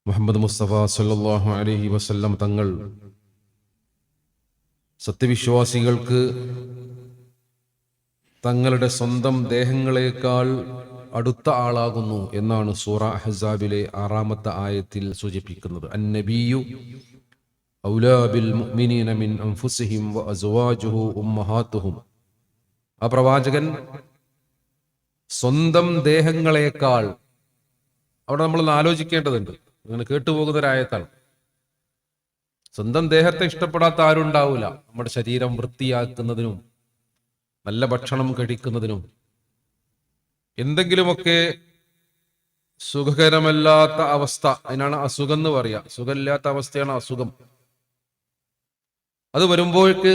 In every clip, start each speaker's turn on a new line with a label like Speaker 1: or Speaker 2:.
Speaker 1: മുഹമ്മദ് മുസ്തഫ സല്ലല്ലാഹു അലൈഹി വസല്ലം തങ്ങൾ സത്യവിശ്വാസികൾക്ക് തങ്ങളുടെ സ്വന്തം ദേഹങ്ങളെക്കാൾ അടുത്ത ആളാകുന്നു എന്നാണ് സൂറ അഹ്സാബിലെ 6-ാമത്തെ ആയത്തിൽ സൂചിപ്പിക്കുന്നത്. അന്നബിയു ഔലാ ബിൽ മുഅ്മിനീന മിൻ അൻഫുസിഹിം വഅസ്വാജുഹു ഉമ്മഹാത്തുഹും. ആ പ്രവാചകൻ സ്വന്തം ദേഹങ്ങളെക്കാൾ, അവിടെ നമ്മളൊന്ന് ആലോചിക്കേണ്ടതുണ്ട്. അങ്ങനെ കേട്ടുപോകുന്നൊരായത്താണ്. സ്വന്തം ദേഹത്തെ ഇഷ്ടപ്പെടാത്ത ആരും ഉണ്ടാവില്ല. നമ്മുടെ ശരീരം വൃത്തിയാക്കുന്നതിനും നല്ല ഭക്ഷണം കഴിക്കുന്നതിനും എന്തെങ്കിലുമൊക്കെ സുഖകരമല്ലാത്ത അവസ്ഥ, അതിനാണ് അസുഖം എന്ന് പറയുക. സുഖമില്ലാത്ത അവസ്ഥയാണ് അസുഖം. അത് വരുമ്പോഴേക്ക്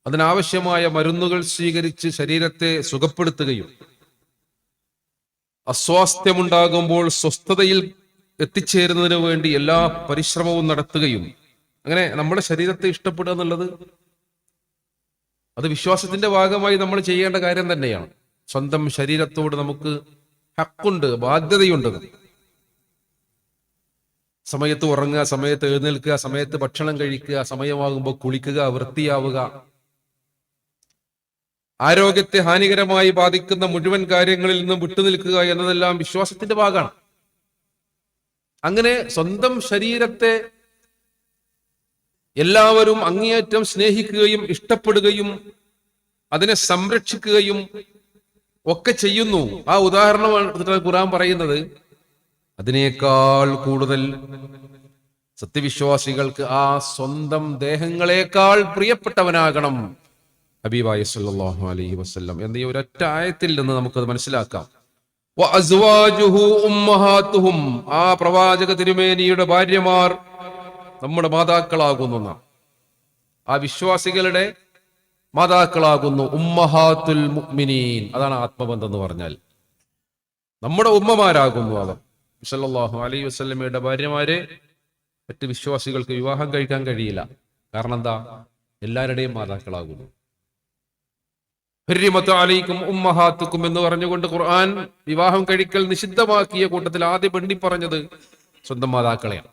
Speaker 1: അതിനാവശ്യമായ മരുന്നുകൾ സ്വീകരിച്ച് ശരീരത്തെ സുഖപ്പെടുത്തുകയും അസ്വാസ്ഥ്യമുണ്ടാകുമ്പോൾ സ്വസ്ഥതയിൽ എത്തിച്ചേരുന്നതിന് വേണ്ടി എല്ലാ പരിശ്രമവും നടത്തുകയും, അങ്ങനെ നമ്മുടെ ശരീരത്തെ ഇഷ്ടപ്പെടുക എന്നുള്ളത് അത് വിശ്വാസത്തിന്റെ ഭാഗമായി നമ്മൾ ചെയ്യേണ്ട കാര്യം തന്നെയാണ്. സ്വന്തം ശരീരത്തോട് നമുക്ക് ഹക്കുണ്ട്, ബാധ്യതയുണ്ട്. സമയത്ത് ഉറങ്ങുക, സമയത്ത് എഴുന്നേൽക്കുക, സമയത്ത് ഭക്ഷണം കഴിക്കുക, സമയമാകുമ്പോൾ കുളിക്കുക, വൃത്തിയാവുക, ആരോഗ്യത്തെ ഹാനികരമായി ബാധിക്കുന്ന മുഴുവൻ കാര്യങ്ങളിൽ നിന്നും വിട്ടുനിൽക്കുക എന്നതെല്ലാം വിശ്വാസത്തിന്റെ ഭാഗമാണ്. അങ്ങനെ സ്വന്തം ശരീരത്തെ എല്ലാവരും അങ്ങേയറ്റം സ്നേഹിക്കുകയും ഇഷ്ടപ്പെടുകയും അതിനെ സംരക്ഷിക്കുകയും ഒക്കെ ചെയ്യുന്നു. ആ ഉദാഹരണമാണ് ഖുർആൻ പറയുന്നത്. അതിനേക്കാൾ കൂടുതൽ സത്യവിശ്വാസികൾക്ക് ആ സ്വന്തം ദേഹങ്ങളെക്കാൾ പ്രിയപ്പെട്ടവനാകണം ഹബീബായ സല്ലല്ലാഹു അലൈഹി വസല്ലം എന്ന ഈ ഒരൊറ്റ ആയത്തിൽ നിന്ന് നമുക്കത് മനസ്സിലാക്കാം. വഅസ്വാജുഹു ഉമ്മഹാത്തുഹും. ആ പ്രവാചക തിരുമേനിയുടെ ഭാര്യമാർ നമ്മുടെ മാതാക്കളാകുന്നു. ആ വിശ്വാസികളുടെ മാതാക്കളാകുന്നു. ഉമ്മഹാത്തുൽ മുഅ്മിനീൻ, അതാണ് ആത്മബന്ധം എന്ന് പറഞ്ഞാൽ. നമ്മുടെ ഉമ്മമാരാകുന്നു അവർ. സല്ലല്ലാഹു അലൈഹി വസല്ലമയുടെ ഭാര്യമാരെ മറ്റ് വിശ്വാസികൾക്ക് വിവാഹം കഴിക്കാൻ കഴിയില്ല. കാരണം എന്താ? എല്ലാവരുടെയും മാതാക്കളാകുന്നു. ഹുർരിമത്ത് അലൈക്കും ഉമ്മഹാത്തുക്കും എന്ന് പറഞ്ഞുകൊണ്ട് ഖുർആൻ വിവാഹം കഴിക്കൽ നിഷിദ്ധമാക്കിയ കൂട്ടത്തിൽ ആദ്യം എണ്ണി പറഞ്ഞത് സ്വന്തം മാതാക്കളെയാണ്.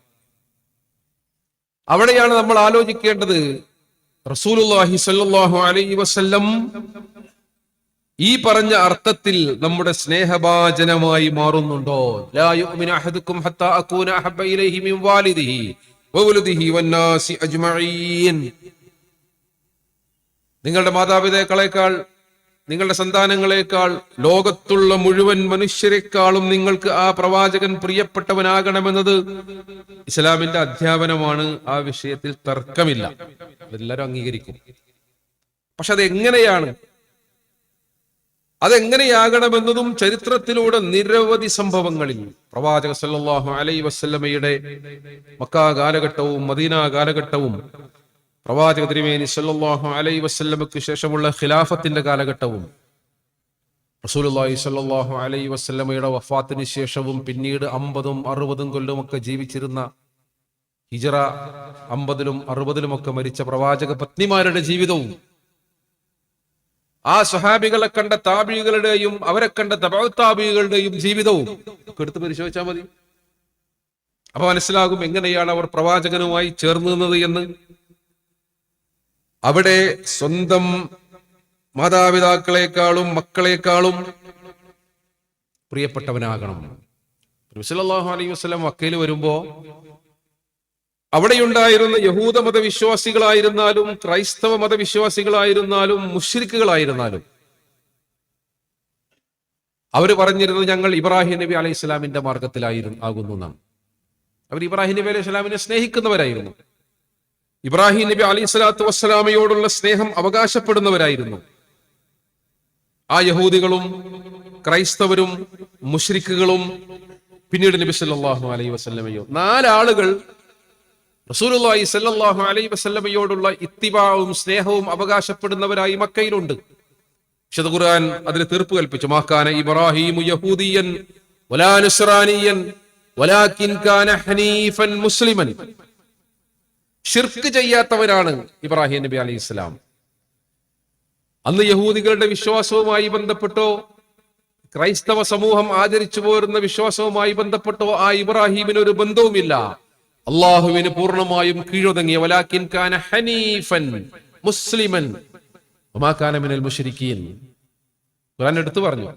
Speaker 1: അവിടെയാണ് നമ്മൾ ആലോചിക്കേണ്ടത്. റസൂലുള്ളാഹി സ്വല്ലല്ലാഹു അലൈഹി വസല്ലം ഈ പറഞ്ഞ അർത്ഥത്തിൽ നമ്മുടെ സ്നേഹഭാജനമായി മാറുന്നുണ്ടോ? ലാ യുഅ്മിനു അഹദുക്കും ഹത്താ അകൂന അഹബ്ബ ഇലൈഹി മിൻ വാലിദിഹി വവലദിഹി വന്നാസി അജ്മഈൻ. നിങ്ങളുടെ മാതാപിതാക്കളെക്കാൾ, നിങ്ങളുടെ സന്താനങ്ങളെക്കാൾ, ലോകത്തുള്ള മുഴുവൻ മനുഷ്യരെക്കാളും നിങ്ങൾക്ക് ആ പ്രവാചകൻ പ്രിയപ്പെട്ടവനാകണമെന്നത് ഇസ്ലാമിന്റെ അധ്യാപനമാണ്. ആ വിഷയത്തിൽ തർക്കമില്ല, എല്ലാവരും അംഗീകരിക്കും. പക്ഷെ അതെങ്ങനെയാകണമെന്നതും ചരിത്രത്തിലൂടെ നിരവധി സംഭവങ്ങളിൽ പ്രവാചക സല്ലല്ലാഹു അലൈഹി വസല്ലമയുടെ മക്ക കാലഘട്ടവും മദീന കാലഘട്ടവും പ്രവാചക തിരുമേനി സല്ലല്ലാഹു അലൈഹി വസല്ലമയ്ക്ക് ശേഷമുള്ള ഖിലാഫത്തിന്റെ കാലഘട്ടവും റസൂലുള്ളാഹി സല്ലല്ലാഹു അലൈഹി വസല്ലമയുടെ വഫാത്തിന് ശേഷവും പിന്നീട് 50ഉം 60ഉം കൊല്ലമൊക്കെ ജീവിച്ചിരുന്ന ഹിജറ 50ലും 60ലും ഒക്കെ മരിച്ച പ്രവാചക പത്നിമാരുടെ ജീവിതവും ആ സ്വഹാബികളെ കണ്ട താബികളുടെയും അവരെ കണ്ട തബഉ താബികളുടെയും ജീവിതവും ഒക്കെ എടുത്ത് പരിശോധിച്ചാൽ മതി. അപ്പൊ മനസ്സിലാകും എങ്ങനെയാണ് അവർ പ്രവാചകനുമായി ചേർന്ന് നിന്നത് എന്ന്. അവിടെ സ്വന്തം മാതാപിതാക്കളെക്കാളും മക്കളെക്കാളും പ്രിയപ്പെട്ടവനാകണം. നബി സല്ലല്ലാഹു അലൈഹി വസല്ലം മക്കയിൽ വരുമ്പോ അവിടെയുണ്ടായിരുന്ന യഹൂദ മതവിശ്വാസികളായിരുന്നാലും ക്രൈസ്തവ മതവിശ്വാസികളായിരുന്നാലും മുശ്രിക്കുകളായിരുന്നാലും അവര് പറഞ്ഞിരുന്നത് ഞങ്ങൾ ഇബ്രാഹിം നബി അലൈഹി സ്വലാമിന്റെ മാർഗത്തിലാകുന്നു എന്നാണ്. അവർ ഇബ്രാഹിം നബി അലൈഹി സ്വലാമിനെ സ്നേഹിക്കുന്നവരായിരുന്നു. ഇബ്രാഹിം നബി അലൈഹി സ്വലാത്തു വസ്സലാമയോടുള്ള സ്നേഹം അവകാശപ്പെടുന്നവരായിരുന്നു. ആ യഹൂദികളും ക്രൈസ്തവരും മുശ്രിക്കുകളും പിന്നീട് നബി സല്ലല്ലാഹു അലൈഹി വസല്ലമയോ 4 ആളുകൾ റസൂലുള്ളാഹി സ്വല്ലല്ലാഹു അലൈഹി വസല്ലമയോടുള്ള ഇത്തിബാവും സ്നേഹവും അവകാശപ്പെടുന്നവരായി മക്കയിലുണ്ട്. വിശുദ്ധ ഖുർആൻ അതിന് തീർപ്പ് കൽപ്പിച്ചു. മാകാന ഇബ്രാഹീമു യഹൂദിയൻ വലാ നസ്റാനിയൻ വലാകിൻ കാന ഹനീഫൻ മുസ്ലിമൻ. ശിർക്ക് ചെയ്യാത്തവരാണ് ഇബ്രാഹിം നബി അലൈഹി സ്വലാം. അന്ന് യഹൂദികളുടെ വിശ്വാസവുമായി ബന്ധപ്പെട്ടോ ക്രൈസ്തവ സമൂഹം ആചരിച്ചു പോരുന്ന വിശ്വാസവുമായി ബന്ധപ്പെട്ടോ ആ ഇബ്രാഹിമിന് ഒരു ബന്ധവുമില്ല. അള്ളാഹുവിന് പൂർണ്ണമായും കീഴൊതുങ്ങിയ വലാകിൻ കാന ഹനീഫൻ മുസ്ലിമൻ വമാ കാന മിനൽ മുശ്രിക്കീൻ. ഖുർആൻ എടുത്തു പറഞ്ഞു.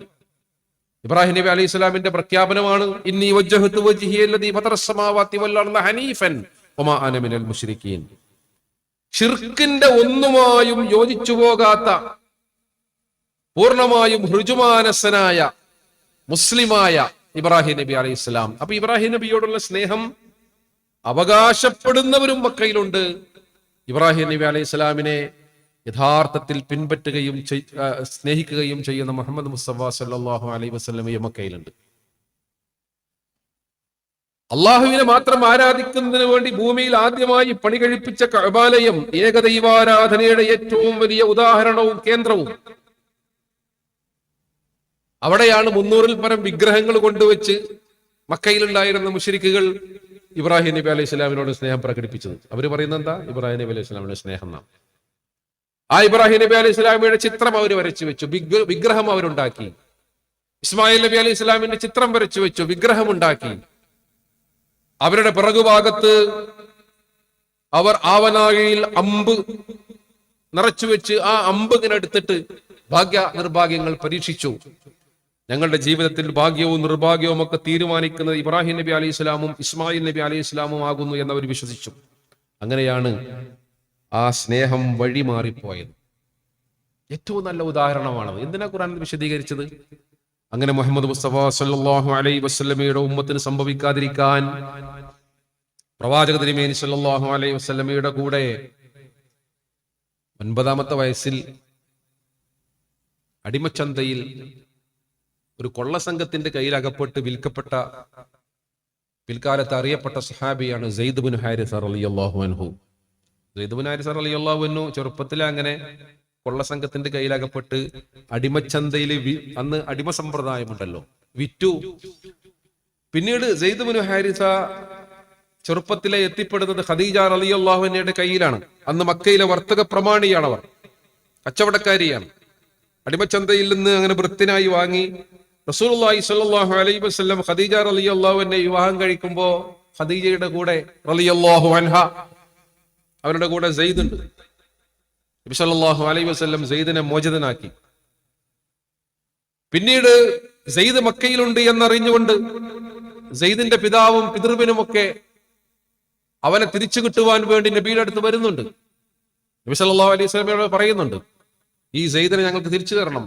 Speaker 1: ഇബ്രാഹിം നബി അലൈഹി സ്വലാമിന്റെ പ്രഖ്യാപനമാണ് ഇന്നി വജ്ജഹതു വജ്ഹിയ അല്ലദീ ഫതറസ് സമാവാതി വൽ അർള ഹനീഫൻ വമാ അന മിനൽ മുശ്രിക്കീൻ. ശിർക്കിന്റെ ഒന്നുമായും യോജിച്ചു പോകാത്ത, പൂർണ്ണമായും ഋജുമാനസനായ മുസ്ലിമായ ഇബ്രാഹിം നബി അലൈഹി സ്വലാം. അപ്പൊ ഇബ്രാഹിം നബിയോടുള്ള സ്നേഹം അവകാശപ്പെടുന്നവരും മക്കയിലുണ്ട്. ഇബ്രാഹിം നബി അലൈഹി സ്വലാമിനെ യഥാർത്ഥത്തിൽ പിൻപറ്റുകയും സ്നേഹിക്കുകയും ചെയ്യുന്ന മുഹമ്മദ് മുസ്തഫ സല്ലല്ലാഹു അലൈഹി വസല്ലമയും മക്കയിലുണ്ട്. അള്ളാഹുവിനെ മാത്രം ആരാധിക്കുന്നതിന് വേണ്ടി ഭൂമിയിൽ ആദ്യമായി പണി കഴിപ്പിച്ച കഅബാലയം ഏകദൈവാരാധനയുടെ ഏറ്റവും വലിയ ഉദാഹരണവും കേന്ദ്രവും. അവിടെയാണ് 300-ൽ പരം വിഗ്രഹങ്ങൾ കൊണ്ടുവച്ച് മക്കയിലുണ്ടായിരുന്ന മുശ്രിക്കുകൾ ഇബ്രാഹിം നബി അലൈഹി സ്വലാമിനോട് സ്നേഹം പ്രകടിപ്പിച്ചത്. അവർ പറയുന്നത് എന്താ? ഇബ്രാഹിം നബി അലൈഹി സ്വലാമിന്റെ സ്നേഹം എന്നാണ്. ആ ഇബ്രാഹിം നബി അലൈഹി സ്വലാമിയുടെ ചിത്രം അവർ വരച്ചു വെച്ചു, വിഗ്രഹം അവരുണ്ടാക്കി. ഇസ്മായിൽ നബി അലൈഹി സ്വലാമിന്റെ ചിത്രം വരച്ചു വെച്ചു, വിഗ്രഹമുണ്ടാക്കി. അവരുടെ പിറകുഭാഗത്ത് അവർ ആവനാഴിയിൽ അമ്പ് നിറച്ചു വെച്ച് ആ അമ്പ് ഇങ്ങനെ എടുത്തിട്ട് ഭാഗ്യ നിർഭാഗ്യങ്ങൾ പരീക്ഷിച്ചു. ഞങ്ങളുടെ ജീവിതത്തിൽ ഭാഗ്യവും നിർഭാഗ്യവും ഒക്കെ തീരുമാനിക്കുന്നത് ഇബ്രാഹിം നബി അലൈഹി സ്വലാമും ഇസ്മായിൽ നബി അലൈഹി സ്വലാമും ആകുന്നു എന്നവർ വിശ്വസിച്ചു. അങ്ങനെയാണ് ആ സ്നേഹം വഴിമാറിപ്പോയത്. ഏറ്റവും നല്ല ഉദാഹരണമാണത്. എന്തിനാ ഖുർആൻ വിശദീകരിച്ചത്? അങ്ങനെ മുഹമ്മദ് മുസ്തഫ സല്ലല്ലാഹു അലൈഹി വസല്ലമയുടെ ഉമ്മത്തിന് സംഭവിക്കാതിരിക്കാൻ പ്രവാചക തിരുമേനി സല്ലല്ലാഹു അലൈഹി വസല്ലമയുടെ കൂടെ 9-ാമത്തെ വയസ്സിൽ അടിമച്ചന്തയിൽ ഒരു കൊള്ളസംഘത്തിന്റെ കയ്യിൽ അകപ്പെട്ട് വിൽക്കപ്പെട്ട, പിൽക്കാലത്ത് അറിയപ്പെട്ട സഹാബിയാണ് സെയ്ദ് ബിൻ ഹാരിസ റളിയല്ലാഹു അൻഹു. സെയ്ദ് ബിൻ ഹാരിസ റളിയല്ലാഹു അൻഹു ചെറുപ്പത്തിൽ അങ്ങനെ കൊള്ളസംഘത്തിന്റെ കയ്യിലകപ്പെട്ട് അടിമച്ചന്തയിൽ, അന്ന് അടിമ സമ്പ്രദായമുണ്ടല്ലോ, വിറ്റു. പിന്നീട് സെയ്ദ് ബിൻ ഹാരിസ ചെറുപ്പത്തിലെ എത്തിപ്പെടുന്നത് ഖദീജ റളിയല്ലാഹു അൻഹയുടെ കയ്യിലാണ്. അന്ന് മക്കയിലെ വർത്തക പ്രമാണിയാണ്, അവർ കച്ചവടക്കാരിയാണ്. അടിമച്ചന്തയിൽ നിന്ന് അങ്ങനെ വൃത്തിനായി വാങ്ങി റസൂലുള്ളാഹി സ്വല്ലല്ലാഹു അലൈഹി വസല്ലം ഖദീജ റളിയല്ലാഹു അൻഹയെ വിവാഹം കഴിക്കുമ്പോൾ ഖദീജയുടെ കൂടെ റളിയല്ലാഹു അൻഹ അവരുടെ കൂടെ സെയ്ദ് ഉണ്ട്. നബി സല്ലല്ലാഹു അലൈഹി വസല്ലം സെയ്ദിനെ മോചിതനാക്കി. പിന്നീട് സെയ്ദ് മക്കയിലുണ്ട് എന്നറിഞ്ഞുകൊണ്ട് സെയ്ദിന്റെ പിതാവും പിതൃവിനുമൊക്കെ അവനെ തിരിച്ചു കിട്ടുവാൻ വേണ്ടി നബിയുടെ അടുത്ത് വരുന്നുണ്ട്. നബി സല്ലല്ലാഹു അലൈഹി വസല്ലമയോട് പറയുന്നുണ്ട്, ഈ സെയ്ദിനെ ഞങ്ങൾക്ക് തിരിച്ചു തരണം,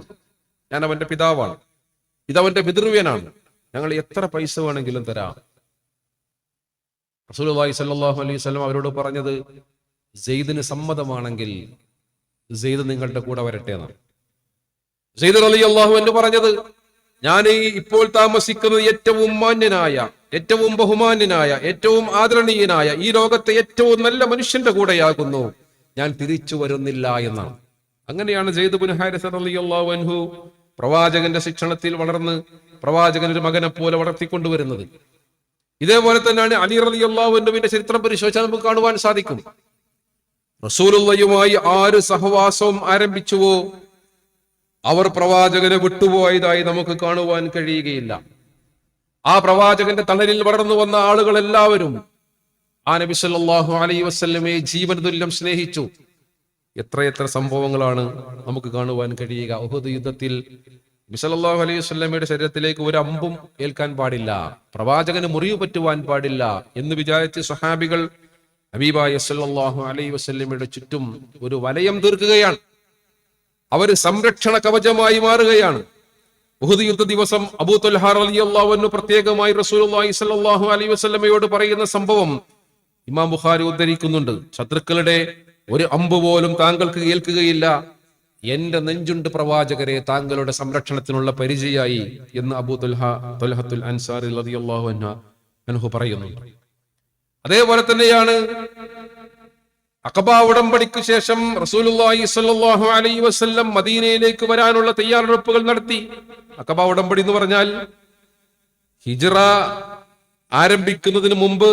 Speaker 1: ഞാൻ അവന്റെ പിതാവാണ്, ഇതവന്റെ പിതൃവ്യനാണ്, ഞങ്ങൾ എത്ര പൈസ വേണമെങ്കിലും തരാം. റസൂലുള്ളാഹി സ്വല്ലല്ലാഹു അലൈഹി വസല്ലം അവരോട് പറഞ്ഞത്, സെയ്ദിന് സമ്മതമാണെങ്കിൽ സെയ്ദ് നിങ്ങളുടെ കൂടെ വരട്ടെ എന്നാണ്. സെയ്ദ് റളിയല്ലാഹു അൻഹു പറഞ്ഞത്, ഞാൻ ഇപ്പോൾ താമസിക്കുന്നത് ഏറ്റവും മാന്യനായ, ഏറ്റവും ബഹുമാന്യനായ, ഏറ്റവും ആദരണീയനായ, ഈ ലോകത്തെ ഏറ്റവും നല്ല മനുഷ്യന്റെ കൂടെയാകുന്നു, ഞാൻ തിരിച്ചു വരുന്നില്ല എന്നാണ്. അങ്ങനെയാണ് സെയ്ദ് ബിൻ ഹാരിസ റളിയല്ലാഹു അൻഹു പ്രവാചകന്റെ ശിക്ഷണത്തിൽ വളർന്ന് പ്രവാചകൻ ഒരു മകനെ പോലെ വളർത്തിക്കൊണ്ടുവരുന്നത്. ഇതേപോലെ തന്നെയാണ് അലി റളിയല്ലാഹു അൻഹുവിന്റെ ചരിത്രം പരിശോധിച്ചാൽ നമുക്ക് കാണുവാൻ സാധിക്കും. റസൂലുള്ളാഹിയുമായി ആര് സഹവാസവും ആരംഭിച്ചുവോ അവർ പ്രവാചകനെ വിട്ടുപോയതായി നമുക്ക് കാണുവാൻ കഴിയുകയില്ല. ആ പ്രവാചകന്റെ തണലിൽ വളർന്നു വന്ന ആളുകൾ എല്ലാവരും ആ നബി സല്ലല്ലാഹു അലൈഹി വസല്ലമയെ ജീവൻ തുല്യം സ്നേഹിച്ചു. എത്രയെത്ര സംഭവങ്ങളാണ് നമുക്ക് കാണുവാൻ കഴിയുക. ഉഹദ് യുദ്ധത്തിൽ നബി സല്ലല്ലാഹു അലൈഹി വസല്ലമയുടെ ശരീരത്തിലേക്ക് ഒരു അമ്പും ഏൽക്കാൻ പാടില്ല, പ്രവാചകന് മുറിവ് പറ്റുവാൻ പാടില്ല എന്ന് വിചാരിച്ച് സ്വഹാബികൾ ഹബീബായ സല്ലല്ലാഹു അലൈഹി വസല്ലമയുടെ ചുറ്റും ഒരു വലയം തീർക്കുകയാണ്. അവർ സംരക്ഷണ കവചമായി മാറുകയാണ്. ഉഹദ് യുദ്ധ ദിവസം അബൂ ത്വൽഹ റളിയല്ലാഹു അൻഹു പ്രത്യേകമായി റസൂലുള്ളാഹി സ്വല്ലല്ലാഹു അലൈഹി വസല്ലമയോട് പറയുന്ന സംഭവം ഇമാം ബുഖാരി ഉദ്ധരിക്കുന്നുണ്ട്. ശത്രുക്കളുടെ ഒരു അമ്പ് പോലും താങ്കൾക്ക് ഏൽക്കുകയില്ല, എന്റെ നെഞ്ചുണ്ട് പ്രവാചകരെ താങ്കളുടെ സംരക്ഷണത്തിനുള്ള പരിചയായി എന്ന് അബൂ ത്വൽഹത്തുൽ അൻസാരി റളിയല്ലാഹു അൻഹു പറയുന്നുണ്ട്. അതേപോലെ തന്നെയാണ് അഖബ ഉടമ്പടിക്ക് ശേഷം റസൂലുള്ളാഹി സ്വല്ലല്ലാഹു അലൈഹി വസല്ലം മദീനയിലേക്ക് വരാനുള്ള തയ്യാറെടുപ്പുകൾ നടത്തി. അഖബ ഉടമ്പടി എന്ന് പറഞ്ഞാൽ ഹിജ്റ ആരംഭിക്കുന്നതിന് മുമ്പ്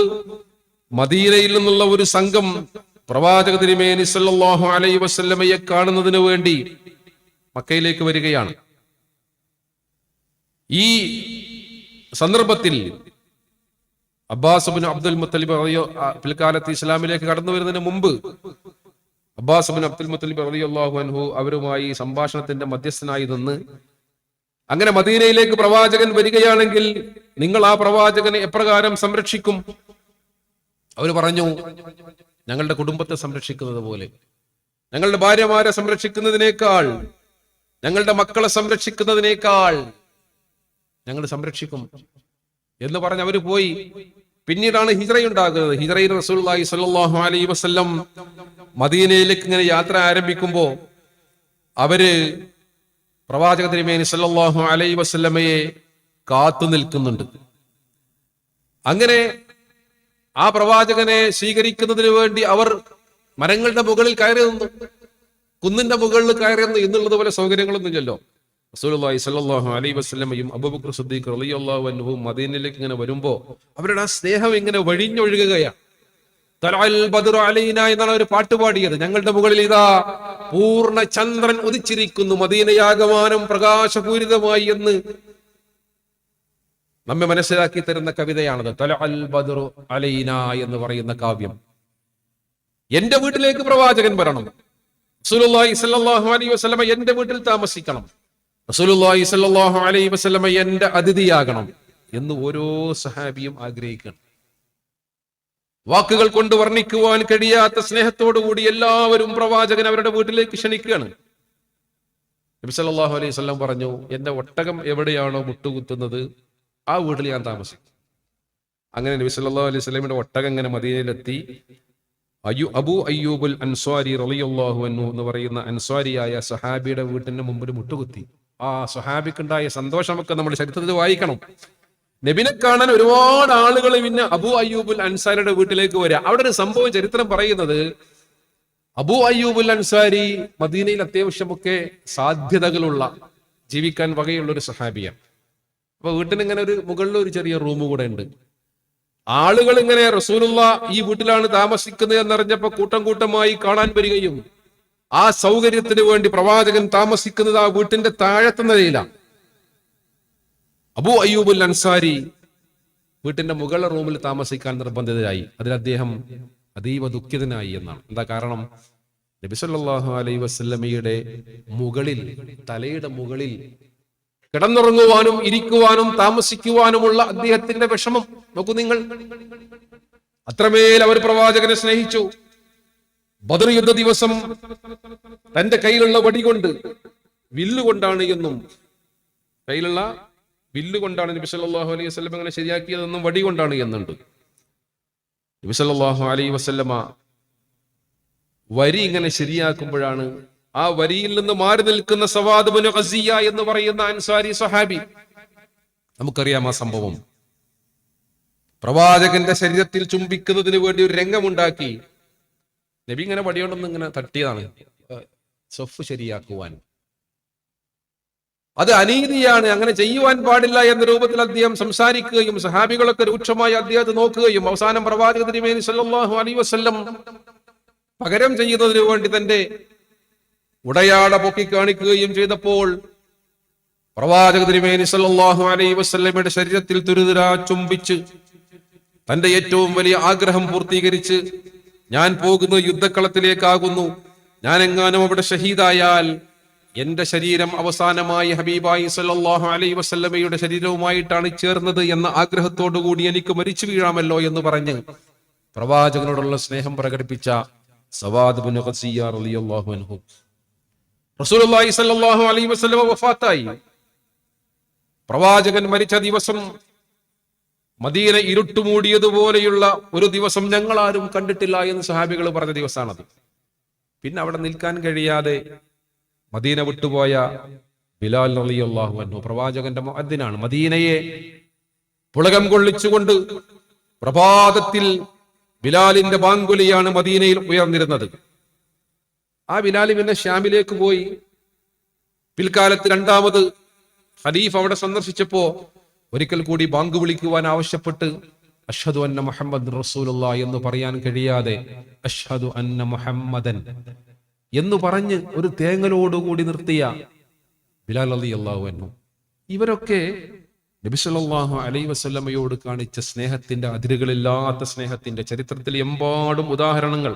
Speaker 1: മദീനയിൽ നിന്നുള്ള ഒരു സംഘം പ്രവാചക തിരുമേനി സല്ലല്ലാഹു അലൈഹി വസല്ലമയെ കാണുന്നതിന് വേണ്ടി മക്കയിലേക്ക് വരികയാണ്. ഈ സന്ദർഭത്തിൽ അബ്ബാസ് ഇബ്നു അബ്ദുൽ മുത്തലിബ് പിൽക്കാലത്ത് ഇസ്ലാമിലേക്ക് കടന്നു വരുന്നതിന് മുമ്പ് അബ്ബാസ് ഇബ്നു അബ്ദുൽ മുത്തലിബ് റളിയല്ലാഹു അൻഹു അവരുമായി സംഭാഷണത്തിന്റെ മധ്യസ്ഥനായി നിന്ന്, അങ്ങനെ മദീനയിലേക്ക് പ്രവാചകൻ വരികയാണെങ്കിൽ നിങ്ങൾ ആ പ്രവാചകനെ എപ്രകാരം സംരക്ഷിക്കും? അവർ പറഞ്ഞു, ഞങ്ങളുടെ കുടുംബത്തെ സംരക്ഷിക്കുന്നത് പോലെ, ഞങ്ങളുടെ ഭാര്യമാരെ സംരക്ഷിക്കുന്നതിനേക്കാൾ, ഞങ്ങളുടെ മക്കളെ സംരക്ഷിക്കുന്നതിനേക്കാൾ ഞങ്ങൾ സംരക്ഷിക്കും എന്ന് പറഞ്ഞ് അവര് പോയി. പിന്നീടാണ് ഹിജ്റയുണ്ടാകുന്നത്. ഹിജ്റയിൽ റസൂലുള്ളാഹി സ്വല്ലല്ലാഹു അലൈഹി വസല്ലം മദീനയിലേക്ക് ഇങ്ങനെ യാത്ര ആരംഭിക്കുമ്പോൾ അവര് പ്രവാചക തിരുമേനി സല്ലല്ലാഹു അലൈഹി വസല്ലമയെ കാത്തു നിൽക്കുന്നുണ്ട്. അങ്ങനെ ആ പ്രവാചകനെ സ്വീകരിക്കുന്നതിന് വേണ്ടി അവർ മരങ്ങളുടെ മുകളിൽ കയറി നിന്നു, കുന്നിന്റെ മുകളിൽ കയറി നിന്നു. എന്നുള്ളത് പോലെ സൗകര്യങ്ങളൊന്നുമില്ലല്ലോ. റസൂലുള്ളാഹി സ്വല്ലല്ലാഹു അലൈഹി വസല്ലമയും അബൂബക്കർ സിദ്ദീഖ് റളിയല്ലാഹു അൻഹുവും മദീനയിലേക്ക് ഇങ്ങനെ വരുമ്പോ അവരുടെ ആ സ്നേഹം ഇങ്ങനെ വഴിഞ്ഞൊഴുകുകയാണ്. തലഅൽ ബദ്റു അലൈനാ എന്നാണ് ഒരു പാട്ട് പാടിയത്. ഞങ്ങളുടെ മുകളിൽ ഇതാ പൂർണ്ണ ചന്ദ്രൻ ഉദിച്ചിരിക്കുന്നു, മദീനയാകമാനം പ്രകാശപൂരിതമായി എന്ന് നമ്മെ മനസ്സിലാക്കി തരുന്ന കവിതയാണത്. തലഅൽ ബദ്റു അലൈനാ എന്ന് പറയുന്ന കാവ്യം. എന്റെ വീട്ടിലേക്ക് പ്രവാചകൻ വരണം, റസൂലുള്ളാഹി സ്വല്ലല്ലാഹു അലൈഹി വസല്ലമ എന്റെ വീട്ടിൽ താമസിക്കണം, റസൂലുള്ളാഹി സ്വല്ലല്ലാഹു അലൈഹി വസല്ലമ എന്റെ അതിഥിയാകണം എന്ന് ഓരോ സഹാബിയും ആഗ്രഹിക്കണം. വാക്കുകൾ കൊണ്ട് വർണ്ണിക്കുവാൻ കഴിയാത്ത സ്നേഹത്തോടു കൂടി എല്ലാവരും പ്രവാചകൻ അവരുടെ വീട്ടിലേക്ക് ക്ഷണിക്കുകയാണ്. നബി സല്ലല്ലാഹു അലൈഹി വസല്ലം പറഞ്ഞു, എന്റെ ഒട്ടകം എവിടെയാണോ മുട്ടുകുത്തുന്നത് ആ വീട്ടിൽ ഞാൻ താമസിക്കും. അങ്ങനെ നബി സല്ലല്ലാഹു അലൈഹി വസല്ലമയുടെ ഒട്ടകം ഇങ്ങനെ മദീനയിലെത്തി. അബൂ അയ്യൂബുൽ അൻസ്വാരി റളിയല്ലാഹു അൻഹു എന്ന് പറയുന്ന അൻസ്വാരിയായ സഹാബിയുടെ വീട്ടിന്റെ മുമ്പിൽ മുട്ടുകുത്തി. ആ സഹാബിക്കുണ്ടായ സന്തോഷമൊക്കെ നമ്മൾ ചരിത്രത്തിൽ വായിക്കണം. നബിനെ കാണാൻ ഒരുപാട് ആളുകൾ പിന്നെ അബൂ അയ്യൂബുൽ അൻസാരിയുടെ വീട്ടിലേക്ക് വരിക. അവിടെ ഒരു സംഭവം ചരിത്രം പറയുന്നത്, അബൂ അയ്യൂബുൽ അൻസാരി മദീനയിൽ അത്യാവശ്യമൊക്കെ സാധ്യതകളുള്ള, ജീവിക്കാൻ വകയുള്ള ഒരു സഹാബിയാണ്. അപ്പൊ വീട്ടിന് ഇങ്ങനെ ഒരു മുകളിൽ ഒരു ചെറിയ റൂം കൂടെ ഉണ്ട്. ആളുകൾ ഇങ്ങനെ റസൂലുള്ള ഈ വീട്ടിലാണ് താമസിക്കുന്നത് എന്നറിഞ്ഞപ്പോ കൂട്ടം കൂട്ടമായി കാണാൻ വരികയും ആ സൗകര്യത്തിന് വേണ്ടി പ്രവാചകൻ താമസിക്കുന്നത് ആ വീട്ടിന്റെ താഴത്തെ നിലയിലാണ്. അബൂ അയ്യൂബുൽ അൻസാരി വീട്ടിന്റെ മുകളിലെ റൂമിൽ താമസിക്കാൻ നിർബന്ധിതരായി. അതിൽ അദ്ദേഹം അതീവ ദുഃഖിതനായി എന്നാണ്. എന്താ കാരണം? നബി സല്ലല്ലാഹു അലൈഹി വസല്ലമയുടെ മുകളിൽ, തലയുടെ മുകളിൽ കിടന്നുറങ്ങുവാനും ഇരിക്കുവാനും താമസിക്കുവാനുമുള്ള അദ്ദേഹത്തിന്റെ വിഷമം നോക്കൂ നിങ്ങൾ. അത്രമേൽ അവർ പ്രവാചകനെ സ്നേഹിച്ചു. ബദർ യുദ്ധ ദിവസം തന്റെ കയ്യിലുള്ള വടി കൊണ്ട്, വില്ലുകൊണ്ടാണ് എന്നും, കയ്യിലുള്ള വില്ലുകൊണ്ടാണ് നബി സല്ലല്ലാഹു അലൈഹി വസല്ലം അങ്ങനെ ശരിയാക്കിയതെന്നും വടി കൊണ്ടാണ് എന്നുണ്ട്. നബി സല്ലല്ലാഹു അലൈഹി വസല്ലമ വരി ഇങ്ങനെ ശരിയാക്കുമ്പോഴാണ് ആ വരിയിൽ നിന്ന് മാറി നിൽക്കുന്ന സവാദ് ഇബ്നു ഖസിയ എന്ന് പറയുന്ന അൻസാരി സഹാബി, നമുക്കറിയാം ആ സംഭവം, പ്രവാചകന്റെ ശരീരത്തിൽ ചുംബിക്കുന്നതിന് വേണ്ടി ഒരു രംഗമുണ്ടാക്കി. നബി ഇങ്ങനെ വടിയോണ്ടൊന്നും ഇങ്ങനെ തട്ടിയതാണ് സൊഫ് ശരിയാക്കുവാൻ. അത് അനീതിയാണ്, അങ്ങനെ ചെയ്യുവാൻ പാടില്ല എന്ന രൂപത്തിൽ അദ്ദേഹം സംസാരിക്കുകയും സഹാബികളൊക്കെ രൂക്ഷമായി അദ്ദേഹത്തെ നോക്കുകയും അവസാനം പ്രവാചക തിരുമേനി സല്ലല്ലാഹു അലൈഹി വസല്ലം പകരം ചെയ്യുന്നതിന് വേണ്ടി തന്റെ ഉടയാട പൊക്കി കാണിക്കുകയും ചെയ്തപ്പോൾ പ്രവാചക തിരുമേനി സല്ലല്ലാഹു അലൈഹി വസല്ലമയുടെ ശരീരത്തിൽ തുരുതുരാ ചുംബിച്ച് തന്റെ ഏറ്റവും വലിയ ആഗ്രഹം പൂർത്തീകരിച്ച്, ഞാൻ പോകുന്നത് യുദ്ധക്കളത്തിലേക്കാകുന്നു, ഞാൻ എങ്ങാനും അവിടെ ഷഹീദായാൽ എന്റെ ശരീരം അവസാനമായി ഹബീബായി സല്ലല്ലാഹു അലൈഹി വസല്ലമയുടെ ശരീരവുമായിട്ടാണ് ചേർന്നത് എന്ന ആഗ്രഹത്തോടു കൂടി എനിക്ക് മരിച്ചു വീഴാമല്ലോ എന്ന് പറഞ്ഞ് പ്രവാചകനോടുള്ള സ്നേഹം പ്രകടിപ്പിച്ച സവാദ് ഇബ്നു ഖസിയ റളിയല്ലാഹു അൻഹു. റസൂലുള്ളാഹി സ്വല്ലല്ലാഹു അലൈഹി വസല്ലം വഫാത്തായി. പ്രവാചകൻ മരിച്ച ദിവസം മദീന ഇരുട്ടുമൂടിയതുപോലെയുള്ള ഒരു ദിവസം ഞങ്ങൾ ആരും കണ്ടിട്ടില്ല എന്ന് സഹാബികൾ പറഞ്ഞ ദിവസമാണത്. പിന്നെ അവിടെ നിൽക്കാൻ കഴിയാതെ മദീന വിട്ടുപോയ ബിലാൽ റളിയല്ലാഹു അൻഹു പ്രവാചകന്റെ മുഅദ്ദിനാണ്. മദീനയെ പുളകം കൊള്ളിച്ചുകൊണ്ട് പ്രഭാതത്തിൽ ബിലാലിന്റെ ബാങ്കുലിയാണ് മദീനയിൽ ഉയർന്നിരുന്നത്. ആ ബിലാൽ പിന്നെ ഷ്യാമിലേക്ക് പോയി. പിൽക്കാലത്ത് രണ്ടാമത് ഖലീഫ അവിടെ സന്ദർശിച്ചപ്പോ ഒരിക്കൽ കൂടി ബാങ്ക് വിളിക്കുവാൻ ആവശ്യപ്പെട്ട് അഷ്ഹദു അന്ന മുഹമ്മദ് റസൂലുള്ളാഹി എന്ന് പറയാൻ കഴിയാതെ അഷ്ഹദു അന്ന മുഹമ്മദൻ എന്ന് പറഞ്ഞ് ഒരു തേങ്ങലോടുകൂടി നിർത്തിയ ബിലാൽ റളിയല്ലാഹു അൻഹു ഇവരൊക്കെ നബി സല്ലല്ലാഹു അലൈഹി വസല്ലമയോട് കാണിച്ച സ്നേഹത്തിന്റെ അതിരുകളില്ലാത്ത സ്നേഹത്തിന്റെ ചരിത്രത്തിൽ എമ്പാടും ഉദാഹരണങ്ങൾ.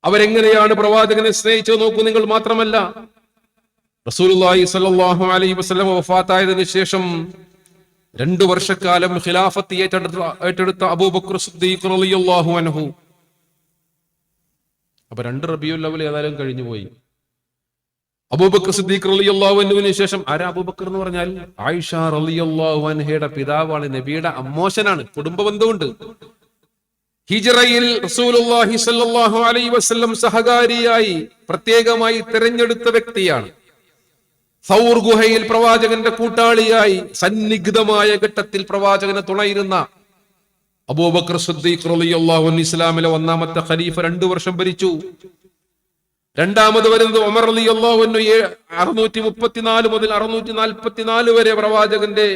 Speaker 1: അവരെങ്ങനെയാണ് പ്രവാചകനെ സ്നേഹിച്ചത് നോക്കൂ നിങ്ങൾ. മാത്രമല്ല, റസൂലുള്ളാഹി സ്വല്ലല്ലാഹു അലൈഹി വസല്ലം വഫാത്തായതിനു ശേഷം 2 വർഷക്കാലം ഖിലാഫത്ത് ഏറ്റെടുത്ത അബൂബക്കർ സിദ്ദീഖ് റളിയല്ലാഹു അൻഹു. അപ്പൊ 2 റബീഉൽ അവ്വൽ ഏതായാലും കഴിഞ്ഞു പോയി. അബൂബക്കർ സിദ്ദീഖ് റളിയല്ലാഹു അൻഹുവിന് ശേഷം ആരാ അബൂബക്കർ എന്ന് പറഞ്ഞാൽ? ആയിഷ റളിയല്ലാഹു അൻഹയുടെ പിതാവാണ്, നബിയുടെ അമ്മോശനാണ്, കുടുംബ ബന്ധമുണ്ട്. ഹിജ്റയിൽ റസൂലുള്ളാഹി സ്വല്ലല്ലാഹു അലൈഹി വസല്ലം സഹകാരിയായി പ്രത്യേകമായി തിരഞ്ഞെടുത്ത വ്യക്തിയാണ്. സൗർ ഗുഹയിൽ പ്രവാചകന്റെ കൂട്ടാളിയായി സന്നിഗ്ധമായ ഘട്ടത്തിൽ പ്രവാചകനെ തുണയിരുന്ന അബൂബക്കർ സിദ്ദീഖ് റളിയല്ലാഹു അൻഹു ഇസ്ലാമിലെ 1ാമത്തെ ഖലീഫ 2 വർഷം ഭരിച്ചു. രണ്ടാമത് വരുന്നത് ഉമർ റളിയല്ലാഹു അൻഹു 634 മുതൽ 644 വരെ പ്രവാചകന്റെ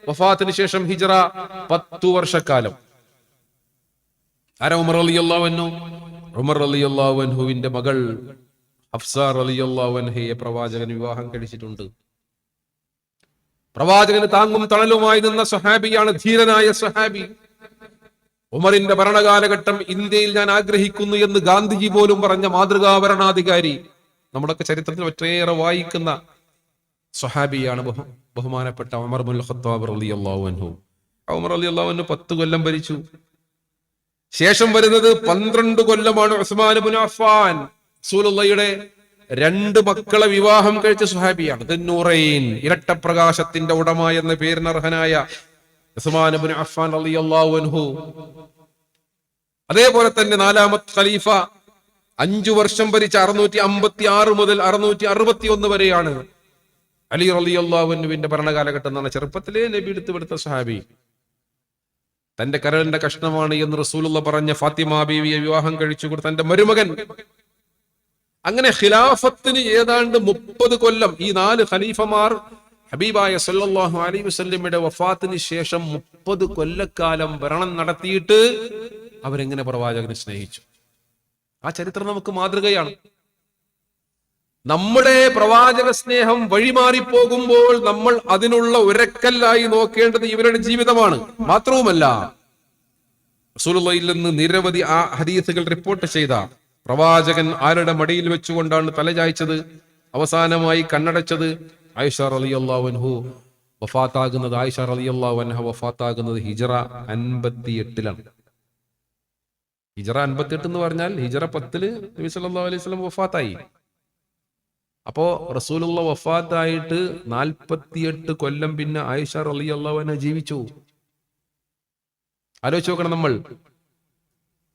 Speaker 1: വഫാത്തിന് ശേഷം ഹിജ്റ 10 വർഷക്കാലം. ആരാ ഉമർ റളിയല്ലാഹു അൻഹു? ഉമർ റളിയല്ലാഹു അൻഹുവിന്റെ മകൾ ഹഫ്സ റളിയല്ലാഹു അൻഹയെ പ്രവാചകൻ വിവാഹം കഴിച്ചിട്ടുണ്ട്. പ്രവാചകന് താങ്ങും തണലുമായി നിന്ന സ്വഹാബിയാണ്, ധീരനായ സ്വഹാബി. ഉമറിന്റെ ഭരണകാലഘട്ടം ഇന്ത്യയിൽ ഞാൻ ആഗ്രഹിക്കുന്നു എന്ന് ഗാന്ധിജി പോലും പറഞ്ഞ മാതൃകാ ഭരണാധികാരി. നമ്മുടെയൊക്കെ ചരിത്രത്തിൽ ഒറ്റയേറെ വായിക്കുന്ന സ്വഹാബിയാണ് ബഹുമാനപ്പെട്ട ഉമർ ഇബ്നുൽ ഖത്താബ് റളിയല്ലാഹു അൻഹു. ഉമർ റളിയല്ലാഹു അൻഹു 10 കൊല്ലം ഭരിച്ചു. ശേഷം വരുന്നത് 12 കൊല്ലമാണ് ഉസ്മാൻ ഇബ്നു അഫ്ഫാൻ. റസൂലുള്ളാഹിയുടെ 2 മക്കളെ വിവാഹം കഴിച്ച സ്വഹാബിയാണ്. ദുന്നൂറൈൻ, ഇരട്ടപ്രകാശത്തിന്റെ ഉടമ എന്ന പേരിനർഹനായ ഉസ്മാൻ ഇബ്നു അഫ്ഫാൻ റളിയല്ലാഹു അൻഹു. അതേപോലെ തന്നെ 4ാമത്തെ ഖലീഫ 5 വർഷം ഭരിച്ച 656 മുതൽ 661 വരെയാണ് അലി റളിയല്ലാഹു അൻഹുവിന്റെ ഭരണകാലഘട്ടം എന്നാണ്. ചെറുപ്പത്തിലെ നബി എടുത്ത സ്വഹാബി. തന്റെ കരളിന്റെ കഷ്ണമാണ് എന്ന് റസൂലുള്ള പറഞ്ഞ ഫാത്തിമ ബീവിയെ വിവാഹം കഴിച്ചു കൊടുത്ത തന്റെ മരുമകൻ. അങ്ങനെ ഖിലാഫത്തിന് ഏതാണ്ട് 30 കൊല്ലം ഈ 4 ഖലീഫമാർ ഹബീബായ സല്ലല്ലാഹു അലൈഹി വസല്ലമയുടെ വഫാത്തിന് ശേഷം 30 കൊല്ലക്കാലം ഭരണം നടത്തിയിട്ട് അവരെങ്ങനെ പ്രവാചകനെ സ്നേഹിച്ചു. ആ ചരിത്രം നമുക്ക് മാതൃകയാണ്. നമ്മുടെ പ്രവാചക സ്നേഹം വഴിമാറിപ്പോകുമ്പോൾ നമ്മൾ അതിനുള്ള ഉരക്കല്ലായി നോക്കേണ്ടത് ഇവരുടെ ജീവിതമാണ്. മാത്രവുമല്ല, റസൂലുള്ളാഹിയിൽ നിന്ന് നിരവധി ഹദീസുകൾ റിപ്പോർട്ട് ചെയ്ത പ്രവാചകൻ ആരുടെ മടിയിൽ വെച്ചുകൊണ്ടാണ് തലചായ്ച്ചത്, അവസാനമായി കണ്ണടച്ചത്? ആയിഷ റളിയല്ലാഹു അൻഹു വഫാത്താകുന്നത് ആയിഷ റളിയല്ലാഹു അൻഹ വഫാത്താകുന്നത് ഹിജ്റ 58-ലാണ്. ഹിജ്റ 58 എന്ന് പറഞ്ഞാൽ ഹിജ്റ 10 നബി സല്ലല്ലാഹു അലൈഹി വസല്ലം വഫാത്തായി. അപ്പോ റസൂലുള്ള വഫാത്തായിട്ട് 48 കൊല്ലം പിന്നെ ആയിഷ റളിയല്ലാഹു അൻഹ ജീവിച്ചു. ആലോചിച്ച് നോക്കണം നമ്മൾ.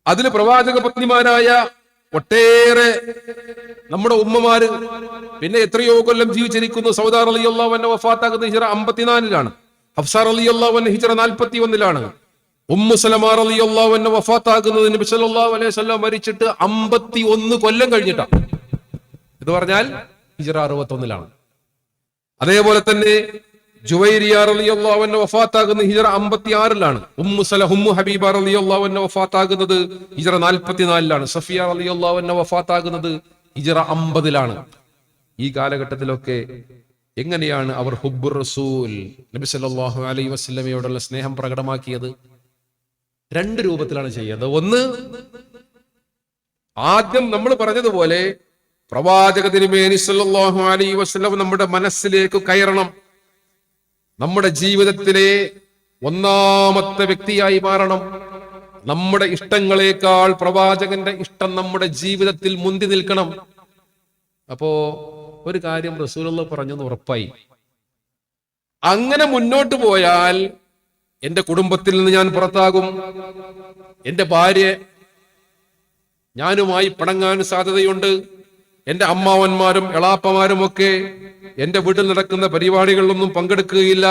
Speaker 1: അതില് പ്രവാചക പത്നിമാരായ ഒട്ടേറെ നമ്മുടെ ഉമ്മമാര് പിന്നെ എത്രയോ കൊല്ലം ജീവിച്ചിരിക്കുന്നു. സൗദ റളിയല്ലാഹു അൻഹ വഫാത്താകുന്നത് ഹിജ്റ 54-ലാണ്. ഹഫ്സ റളിയല്ലാഹു അൻഹ ഹിജ്റ 41-ലാണ്. ഉമ്മു സലമ റളിയല്ലാഹു അൻഹ വഫാത്താകുന്നത് നബി സല്ലല്ലാഹു അലൈഹി വസല്ലം മരിച്ചിട്ട് 51 കൊല്ലം കഴിഞ്ഞിട്ടാണ്. ഇത് പറഞ്ഞാൽ ഹിജ്റ 61-ലാണ്. അതേപോലെ തന്നെ ജുവൈരിയ റളിയല്ലാഹു അൻഹ വഫാത്താകുന്നത് ഹിജ്റ 56-ലാണ്. ഉമ്മു ഹബീബ റളിയല്ലാഹു അൻഹ വഫാത്താകുന്നത് ഹിജ്റ 44-ലാണ്. സഫിയ റളിയല്ലാഹു അൻഹ വഫാത്താകുന്നത് ഹിജ്റ 50-ലാണ്. ഈ കാലഘട്ടത്തിലൊക്കെ എങ്ങനെയാണ് അവർ ഹുബ്ബുർ റസൂൽ നബി സല്ലല്ലാഹു അലൈഹി വസല്ലമയോടുള്ള സ്നേഹം പ്രകടമാക്കിയത്? 2 രൂപത്തിലാണ് ചെയ്യുന്നത്. ഒന്ന്, ആദ്യം നമ്മൾ പറഞ്ഞതുപോലെ പ്രവാചക തിരുമേനി സല്ലല്ലാഹു അലൈഹി വസല്ലം നമ്മുടെ മനസ്സിലേക്ക് കയറണം. നമ്മുടെ ജീവിതത്തിലെ 1ാമത്തെ വ്യക്തിയായി മാറണം. നമ്മുടെ ഇഷ്ടങ്ങളെക്കാൾ പ്രവാചകന്റെ ഇഷ്ടം നമ്മുടെ ജീവിതത്തിൽ മുന്തി നിൽക്കണം. അപ്പോ ഒരു കാര്യം റസൂലുള്ളാഹി പറഞ്ഞെന്ന് ഉറപ്പായി. അങ്ങനെ മുന്നോട്ട് പോയാൽ എന്റെ കുടുംബത്തിൽ നിന്ന് ഞാൻ പുറത്താകും. എന്റെ ഭാര്യ ഞാനുമായി പിണങ്ങാൻ സാധ്യതയുണ്ട്. എന്റെ അമ്മാവന്മാരും എളാപ്പമാരും ഒക്കെ എന്റെ വീട്ടിൽ നടക്കുന്ന പരിപാടികളിലൊന്നും പങ്കെടുക്കുകയില്ല.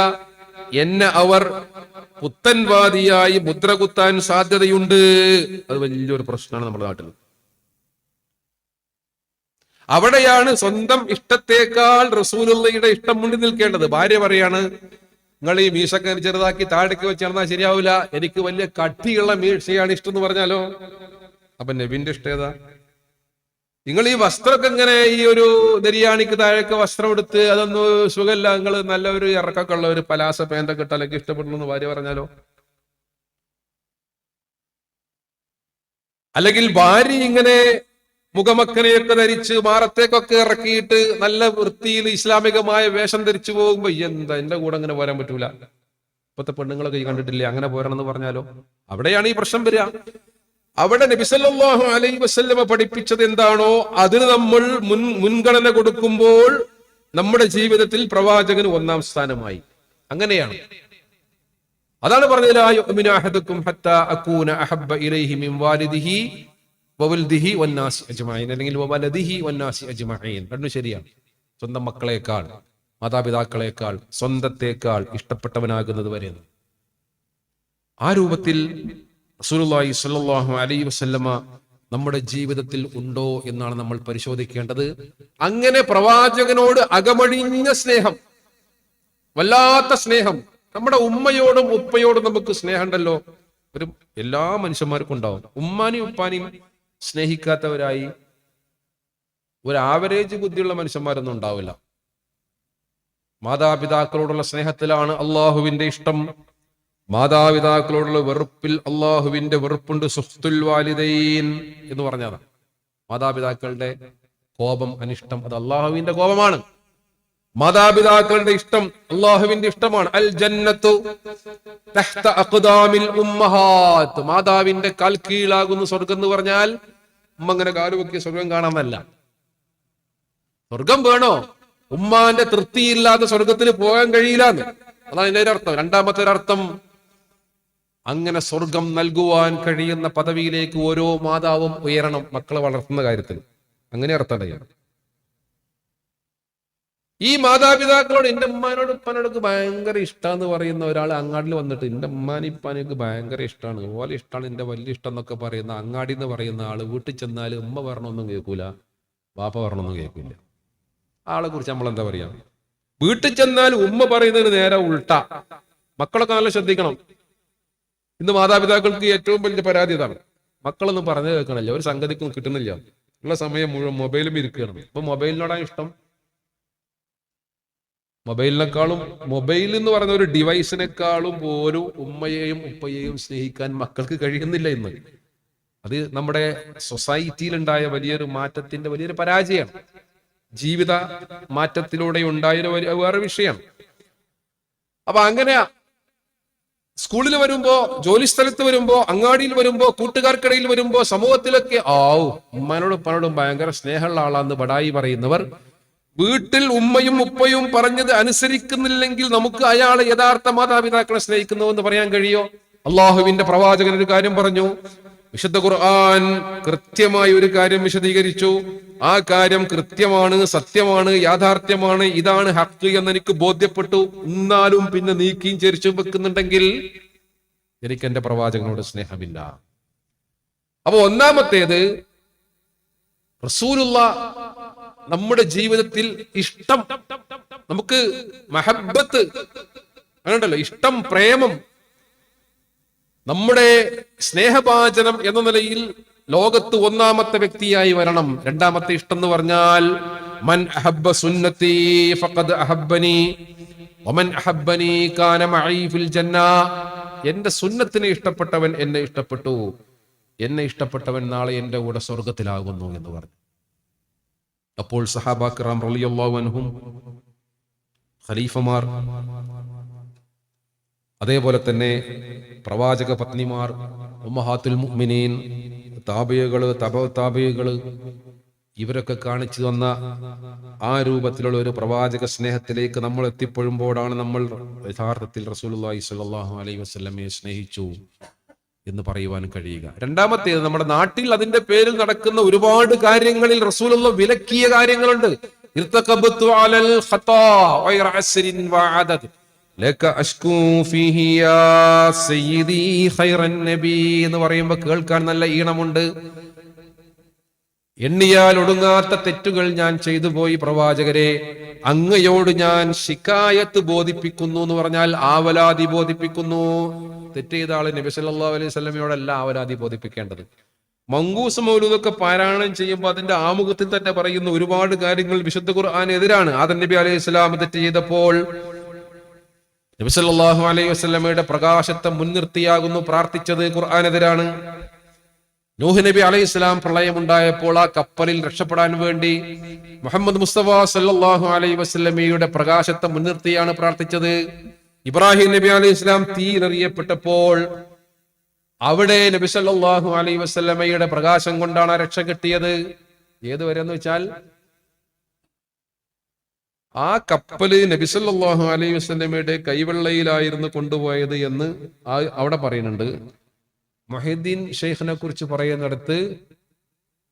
Speaker 1: എന്നെ അവർ പുത്തൻവാദിയായി മുദ്ര കുത്താൻ സാധ്യതയുണ്ട്. അത് വലിയൊരു പ്രശ്നമാണ് നമ്മുടെ നാട്ടിൽ. അവിടെയാണ് സ്വന്തം ഇഷ്ടത്തെക്കാൾ റസൂലുള്ളാഹിയുടെ ഇഷ്ടം മുന്നിൽ നിൽക്കേണ്ടത്. ഭാര്യ പറയാണ്, നിങ്ങൾ ഈ മീശക്കാൻ ചെറുതാക്കി താഴേക്ക് വെച്ച് നടന്നാൽ ശരിയാവില്ല, എനിക്ക് വലിയ കട്ടിയുള്ള മീശയാണ് ഇഷ്ടം എന്ന് പറഞ്ഞാലോ? അപ്പൊ നബിന്റെ ഇഷ്ടം ഏതാ? നിങ്ങൾ ഈ വസ്ത്രമൊക്കെ ഇങ്ങനെ ഈ ഒരു നെരിയാണിക്ക് താഴേക്ക് വസ്ത്രം എടുത്ത് അതൊന്നും സുഖമില്ല, നിങ്ങൾ നല്ല ഒരു ഇറക്കൊക്കെ ഉള്ള ഒരു പലാസ പാൻറ്റൊക്കെ ഇട്ട് അല്ലെങ്കിൽ ഇഷ്ടപ്പെടുന്നു ഭാര്യ പറഞ്ഞാലോ? അല്ലെങ്കിൽ ഭാര്യ ഇങ്ങനെ മുഖമക്കനെയൊക്കെ ധരിച്ച് മാറത്തേക്കൊക്കെ ഇറക്കിയിട്ട് നല്ല വൃത്തിയിൽ ഇസ്ലാമികമായ വേഷം ധരിച്ചു പോകുമ്പോ എന്താ എന്റെ കൂടെ അങ്ങനെ പോരാൻ പറ്റൂല, ഇപ്പത്തെ പെണ്ണുങ്ങളൊക്കെ ഈ കണ്ടിട്ടില്ലേ, അങ്ങനെ പോരണം എന്ന് പറഞ്ഞാലോ? അവിടെയാണ് ഈ പ്രശ്നം വരിക. അവിടെ നബി സല്ലല്ലാഹു അലൈഹി വസല്ലമ പഠിപ്പിച്ചത് എന്താണോ അതിന് നമ്മൾ മുൻഗണന കൊടുക്കുമ്പോൾ നമ്മുടെ ജീവിതത്തിൽ പ്രവാചകന് ഒന്നാം സ്ഥാനമായി. അങ്ങനെയാണ്. അതാണ് പറഞ്ഞത് ലാ യുഅ്മിനു അഹദുക്കും ഹത്താ അകൂന അഹബ്ബ ഇലൈഹി മിൻ വാലിദിഹി വവൽദിഹി വന്നാസി അജ്മഈൻ, അല്ലെങ്കിൽ വവലദിഹി വന്നാസി അജ്മഈൻ. രണ്ടും ശരിയാണ്. സ്വന്തം മക്കളെക്കാൾ മാതാപിതാക്കളെക്കാൾ സ്വന്തത്തെക്കാൾ ഇഷ്ടപ്പെട്ടവനാകുന്നത് വരെ. ആ രൂപത്തിൽ റസൂലുള്ളാഹി സ്വല്ലല്ലാഹു അലൈഹി വസല്ലമ നമ്മുടെ ജീവിതത്തിൽ ഉണ്ടോ എന്നാണ് നമ്മൾ പരിശോധിക്കേണ്ടത്. അങ്ങനെ പ്രവാചകനോട് അകമഴിഞ്ഞ സ്നേഹം, വല്ലാത്ത സ്നേഹം. നമ്മുടെ ഉമ്മയോടും ഉപ്പയോടും നമുക്ക് സ്നേഹമുണ്ടല്ലോ, ഒരു എല്ലാ മനുഷ്യന്മാർക്കും ഉണ്ടാവും. ഉമ്മാനെയും ഉപ്പാനെയും സ്നേഹിക്കാത്തവരായി ഒരു ആവറേജ് ബുദ്ധിയുള്ള മനുഷ്യന്മാരൊന്നും ഉണ്ടാവില്ല. മാതാപിതാക്കളോടുള്ള സ്നേഹത്തിലാണ് അള്ളാഹുവിന്റെ ഇഷ്ടം, മാതാപിതാക്കളോടുള്ള വെറുപ്പിൽ അള്ളാഹുവിന്റെ വെറുപ്പുണ്ട്. സുഖ്തുൽ വാലിദൈൻ എന്ന് പറഞ്ഞതാണ്. മാതാപിതാക്കളുടെ കോപം, അനിഷ്ടം, അത് അള്ളാഹുവിന്റെ കോപമാണ്. മാതാപിതാക്കളുടെ ഇഷ്ടം അള്ളാഹുവിന്റെ ഇഷ്ടമാണ്. അൽ ജന്നത്തു തഹ്ത അഖ്ദാമിൽ ഉമ്മഹാത്ത്, മാതാവിന്റെ കാൽ കീഴാകുന്നു സ്വർഗം എന്ന് പറഞ്ഞാൽ ഉമ്മ അങ്ങനെ കാലുവെക്കിയ സ്വർഗം കാണാനല്ല. സ്വർഗം വേണോ? ഉമ്മാന്റെ തൃപ്തിയില്ലാതെ സ്വർഗത്തിൽ പോകാൻ കഴിയില്ല എന്ന്. അതാണ് അതിന്റെ ഒരു അർത്ഥം. രണ്ടാമത്തെ ഒരു അർത്ഥം, അങ്ങനെ സ്വർഗം നൽകുവാൻ കഴിയുന്ന പദവിയിലേക്ക് ഓരോ മാതാവും ഉയരണം മക്കളെ വളർത്തുന്ന കാര്യത്തിൽ. അങ്ങനെ അർത്ഥം. ഈ മാതാപിതാക്കളോട് എന്റെ ഉമ്മാനോട് ഉപ്പാനോടൊക്കെ ഭയങ്കര ഇഷ്ടമെന്ന് പറയുന്ന ഒരാൾ അങ്ങാടിയിൽ വന്നിട്ട് എന്റെ ഉമ്മാനും ഇപ്പാനൊക്കെ ഭയങ്കര ഇഷ്ടമാണ്, ഓലെ ഇഷ്ടമാണ്, എന്റെ വലിയ ഇഷ്ടം എന്നൊക്കെ പറയുന്ന അങ്ങാടി എന്ന് പറയുന്ന ആള് വീട്ടിൽ ചെന്നാൽ ഉമ്മ പറഞ്ഞൊന്നും കേൾക്കൂല, വാപ്പ പറഞ്ഞൊന്നും കേൾക്കില്ല. ആളെ കുറിച്ച് നമ്മൾ എന്താ പറയാ? വീട്ടിൽ ചെന്നാൽ ഉമ്മ പറയുന്നതിന് നേരെ ഉൾട്ട. മക്കളൊക്കെ നല്ല ശ്രദ്ധിക്കണം. ഇന്ന് മാതാപിതാക്കൾക്ക് ഏറ്റവും വലിയ പരാതി ഇതാണ്. മക്കളൊന്നും പറഞ്ഞു കേൾക്കണില്ല, ഒരു സംഗതിക്കും കിട്ടുന്നില്ല, ഉള്ള സമയം മുഴുവൻ മൊബൈലും ഇരിക്കുകയാണ്. ഇപ്പൊ മൊബൈലിനോടാണ് ഇഷ്ടം. മൊബൈലിനേക്കാളും, മൊബൈൽ എന്ന് പറയുന്ന ഒരു ഡിവൈസിനേക്കാളും പോലും ഉമ്മയെയും ഉപ്പയെയും സ്നേഹിക്കാൻ മക്കൾക്ക് കഴിയുന്നില്ല ഇന്ന്. അത് നമ്മുടെ സൊസൈറ്റിയിൽ ഉണ്ടായ വലിയൊരു മാറ്റത്തിന്റെ വലിയൊരു പരാജയമാണ്. ജീവിത മാറ്റത്തിലൂടെ ഉണ്ടായ വേറെ വിഷയമാണ്. അപ്പൊ അങ്ങനെ സ്കൂളിൽ വരുമ്പോ, ജോലി സ്ഥലത്ത് വരുമ്പോ, അങ്ങാടിയിൽ വരുമ്പോ, കൂട്ടുകാർക്കിടയിൽ വരുമ്പോ, സമൂഹത്തിലൊക്കെ ഉമ്മാനോടും ഉപ്പാനോടും ഭയങ്കര സ്നേഹമുള്ള ആളാന്ന് ബടായി പറയുന്നവർ വീട്ടിൽ ഉമ്മയും ഉപ്പയും പറഞ്ഞത് അനുസരിക്കുന്നില്ലെങ്കിൽ നമുക്ക് അയാളെ യഥാർത്ഥ മാതാപിതാക്കളെ സ്നേഹിക്കുന്നു എന്ന് പറയാൻ കഴിയോ? അള്ളാഹുവിന്റെ പ്രവാചകൻ ഒരു കാര്യം പറഞ്ഞു, വിശുദ്ധ ഖുർആൻ കൃത്യമായി ഒരു കാര്യം വിശദീകരിച്ചു. ആ കാര്യം കൃത്യമാണ്, സത്യമാണ്, യാഥാർത്ഥ്യമാണ്, ഇതാണ് ഹഖ് എന്ന് എനിക്ക് ബോധ്യപ്പെട്ടു. എന്നാലും പിന്നെ നീക്കിയും ചരിച്ചും വെക്കുന്നുണ്ടെങ്കിൽ എനിക്ക് എന്റെ പ്രവാചകനോട് സ്നേഹമില്ല. അപ്പൊ ഒന്നാമത്തേത്, റസൂലുള്ള നമ്മുടെ ജീവിതത്തിൽ ഇഷ്ടം, നമുക്ക് മഹബത്ത് അങ്ങനെയുണ്ടല്ലോ, ഇഷ്ടം, പ്രേമം, നമ്മുടെ സ്നേഹഭാചനം എന്ന നിലയിൽ ലോകത്ത് ഒന്നാമത്തെ വ്യക്തിയായി വരണം. രണ്ടാമത്തെ ഇഷ്ടം എന്ന് പറഞ്ഞാൽ മൻ അഹബ്ബ സുന്നത്തി ഫഖദ് അഹബ്ബനി വമൻ അഹബ്ബനി കാന മഈ ഫിൽ ജന്ന. എന്റെ സുന്നത്തിനെ ഇഷ്ടപ്പെട്ടവൻ എന്നെ ഇഷ്ടപ്പെട്ടു, എന്നെ ഇഷ്ടപ്പെട്ടവൻ നാളെ എന്റെ കൂടെ സ്വർഗത്തിലാകുന്നു എന്ന് പറഞ്ഞു. അപ്പോൾ സഹാബാ കിറാം റളിയല്ലാഹു അൻഹും, ഖലീഫമാർ, അതേപോലെ തന്നെ പ്രവാചക പത്നിമാർ, ഉമ്മഹാത്തുൽ മുഅ്മിനീൻ, താബിയകള്, തബഉ താബിയകള്, ഇവരൊക്കെ കാണിച്ചു തന്ന ആ രൂപത്തിലുള്ള ഒരു പ്രവാചക സ്നേഹത്തിലേക്ക് നമ്മൾ എത്തിപ്പെടുമ്പോഴാണ് നമ്മൾ യഥാർത്ഥത്തിൽ റസൂലുള്ളാഹി സ്വല്ലല്ലാഹു അലൈഹി വസല്ലമയെ സ്നേഹിച്ചു എന്ന് പറയുവാൻ കഴിയുക. രണ്ടാമത്തേത്, നമ്മുടെ നാട്ടിൽ അതിന്റെ പേരിൽ നടക്കുന്ന ഒരുപാട് കാര്യങ്ങളിൽ റസൂലുള്ളാഹി വിലക്കിയ കാര്യങ്ങളുണ്ട്. ഇർതഖബതു അലൽ ഖതാ ഗൈറ അസ്രിൻ വഅദദ് ലക അഷ്കൂ ഫീഹി യാ സയ്യിദി ഖൈറൻ നബി എന്ന് പറയുമ്പോൾ കേൾക്കാൻ നല്ല ഈണമുണ്ട്. എണ്ണിയാൽ ഒടുങ്ങാത്ത തെറ്റുകൾ ഞാൻ ചെയ്തു പോയി പ്രവാചകരെ, അങ്ങയോട് ഞാൻ ശിക്കായത്ത് ബോധിപ്പിക്കുന്നു എന്ന് പറഞ്ഞാൽ ആവലാതി ബോധിപ്പിക്കുന്നു. തെറ്റ് ചെയ്ത ആള് നബി സല്ലല്ലാഹു അലൈഹി വസല്ലമയോടല്ല ആവലാതി ബോധിപ്പിക്കേണ്ടത്, മങ്കൂസ് മൗലൂദൊക്കെ പാരായണം ചെയ്യുമ്പോൾ അതിന്റെ ആമുഖത്തിൽ തന്നെ പറയുന്ന ഒരുപാട് കാര്യങ്ങൾ വിശുദ്ധ ഖുർആനെതിരാണ്. ആദം നബി അലൈഹി സ്വലാം തെറ്റ് ചെയ്തപ്പോൾ നബി സല്ലല്ലാഹു അലൈഹി വസല്ലമയുടെ പ്രകാശത്തെ മുൻനിർത്തിയാകുന്നു പ്രാർത്ഥിച്ചത്, ഖുർആനെതിരാണ്. നൂഹ് നബി അലൈഹി സ്വലാം പ്രളയമുണ്ടായപ്പോൾ ആ കപ്പലിൽ രക്ഷപ്പെടാൻ വേണ്ടി മുഹമ്മദ് മുസ്തഫ സല്ലല്ലാഹു അലൈഹി വസല്ലമയുടെ പ്രകാശത്തെ മുൻനിർത്തിയാണ് പ്രാർത്ഥിച്ചത്. ഇബ്രാഹിം നബി അലൈഹി സ്വലാം തീയിലെറിയപ്പെട്ടപ്പോൾ അവിടെ നബി സല്ലല്ലാഹു അലൈഹി വസല്ലമയുടെ പ്രകാശം കൊണ്ടാണ് രക്ഷ കിട്ടിയത്. ഏതുവരെ എന്ന് വെച്ചാൽ ആ കപ്പല് നബി സല്ലല്ലാഹു അലൈഹി വസല്ലമയുടെ കൈവെള്ളയിലായിരുന്നു കൊണ്ടുപോയത് എന്ന് അവിടെ പറയുന്നുണ്ട്. മുഹീദ്ദീൻ ഷെയ്ഖിനെ കുറിച്ച് പറയുന്നിടത്ത്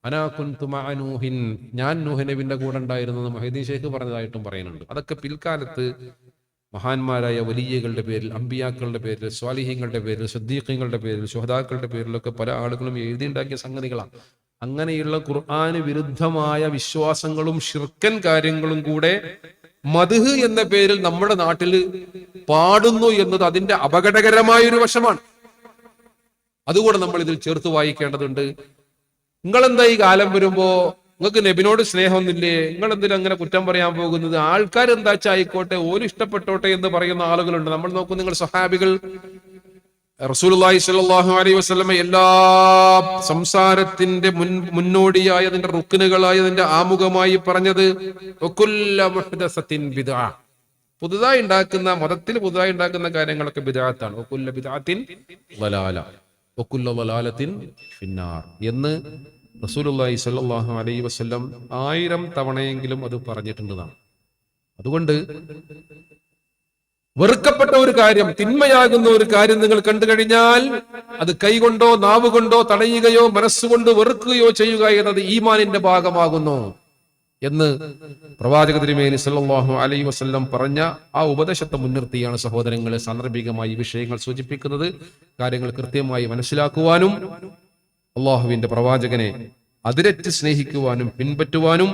Speaker 1: അനാ കുൻതു മഅ നൂഹിൻ, ഞാൻ നൂഹ് നബിന്റെ കൂടെ ഉണ്ടായിരുന്നത് മുഹീദ്ദീൻ ഷെയ്ഖ് പറഞ്ഞതായിട്ടും പറയുന്നുണ്ട്. അതൊക്കെ പിൽക്കാലത്ത് മഹാന്മാരായ വലിയകളുടെ പേരിൽ, അമ്പിയാക്കളുടെ പേരിൽ, സ്വാലിഹീങ്ങളുടെ പേരിൽ, സിദ്ദീഖീങ്ങളുടെ പേരിൽ, ശുഹദാക്കളുടെ പേരിലൊക്കെ പല ആളുകളും എഴുതിയുണ്ടാക്കിയ സംഗതികളാണ്. അങ്ങനെയുള്ള ഖുർആന് വിരുദ്ധമായ വിശ്വാസങ്ങളും ശിർക്കൻ കാര്യങ്ങളും കൂടെ മദ്ഹ് എന്ന പേരിൽ നമ്മുടെ നാട്ടിൽ പാടുന്നു എന്നത് അതിന്റെ അപകടകരമായ ഒരു വശമാണ്. അതുകൂടെ നമ്മൾ ഇതിൽ ചേർത്ത് വായിക്കേണ്ടതുണ്ട്. നിങ്ങളെന്താ ഈ കാലം വരുമ്പോ നിങ്ങൾക്ക് നബിനോട് സ്നേഹമൊന്നുമില്ലേ, നിങ്ങൾ എന്തിനും അങ്ങനെ കുറ്റം പറയാൻ പോകുന്നത്, ആൾക്കാരെന്താ വെച്ചാൽ ആയിക്കോട്ടെ, ഓല് ഇഷ്ടപ്പെട്ടോട്ടെ എന്ന് പറയുന്ന ആളുകളുണ്ട്. നമ്മൾ നോക്കും, നിങ്ങൾ സ്വഹാബികൾ റസൂലുള്ളാഹി സ്വല്ലല്ലാഹു അലൈഹി വസല്ലമ എല്ലാ സംസാരത്തിന്റെ മുന്നോടിയായി അതിന്റെ റുക്നുകളായി അതിന്റെ ആമുഖമായി പറഞ്ഞത് വകുല്ല മുഹ്ദസത്തിൻ ബിദ്അ, പുതുതായി ഉണ്ടാക്കുന്ന മതത്തിൽ പുതുതായി ഉണ്ടാക്കുന്ന കാര്യങ്ങളൊക്കെ ബിദ്അത്താണ്. വകുല്ല ബിദ്അത്തിൻ ളലാല വകുല്ല ളലാലത്തിൻ ഫിന്നാർ എന്ന് റസൂലുള്ളാഹി സ്വല്ലല്ലാഹു അലൈഹി വസല്ലം 1000 തവണയെങ്കിലും അത് പറഞ്ഞിട്ടുള്ളതാണ്. അതുകൊണ്ട് വെറുക്കപ്പെട്ട ഒരു കാര്യം, തിന്മയാകുന്ന ഒരു കാര്യം നിങ്ങൾ കണ്ടു കഴിഞ്ഞാൽ അത് കൈകൊണ്ടോ നാവ് കൊണ്ടോ തടയുകയോ മനസ്സുകൊണ്ട് വെറുക്കുകയോ ചെയ്യുക എന്നത് ഈമാനിന്റെ ഭാഗമാകുന്നു എന്ന് പ്രവാചക തിരുമേനി സല്ലല്ലാഹു അലൈഹി വസല്ലം പറഞ്ഞ ആ ഉപദേശത്തെ മുൻനിർത്തിയാണ് സഹോദരങ്ങളെ സാന്ദർഭികമായി ഈ വിഷയങ്ങൾ സൂചിപ്പിക്കുന്നത്. കാര്യങ്ങൾ കൃത്യമായി മനസ്സിലാക്കുവാനും അള്ളാഹുവിന്റെ പ്രവാചകനെ അതിരറ്റ് സ്നേഹിക്കുവാനും പിൻപറ്റുവാനും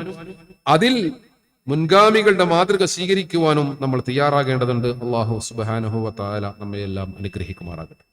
Speaker 1: അതിൽ മുൻഗാമികളുടെ മാതൃക സ്വീകരിക്കുവാനും നമ്മൾ തയ്യാറാകേണ്ടതുണ്ട്. അള്ളാഹു സുബ്ഹാനഹു വ തആല നമ്മയെല്ലാം അനുഗ്രഹിക്കുമാറാകട്ടെ.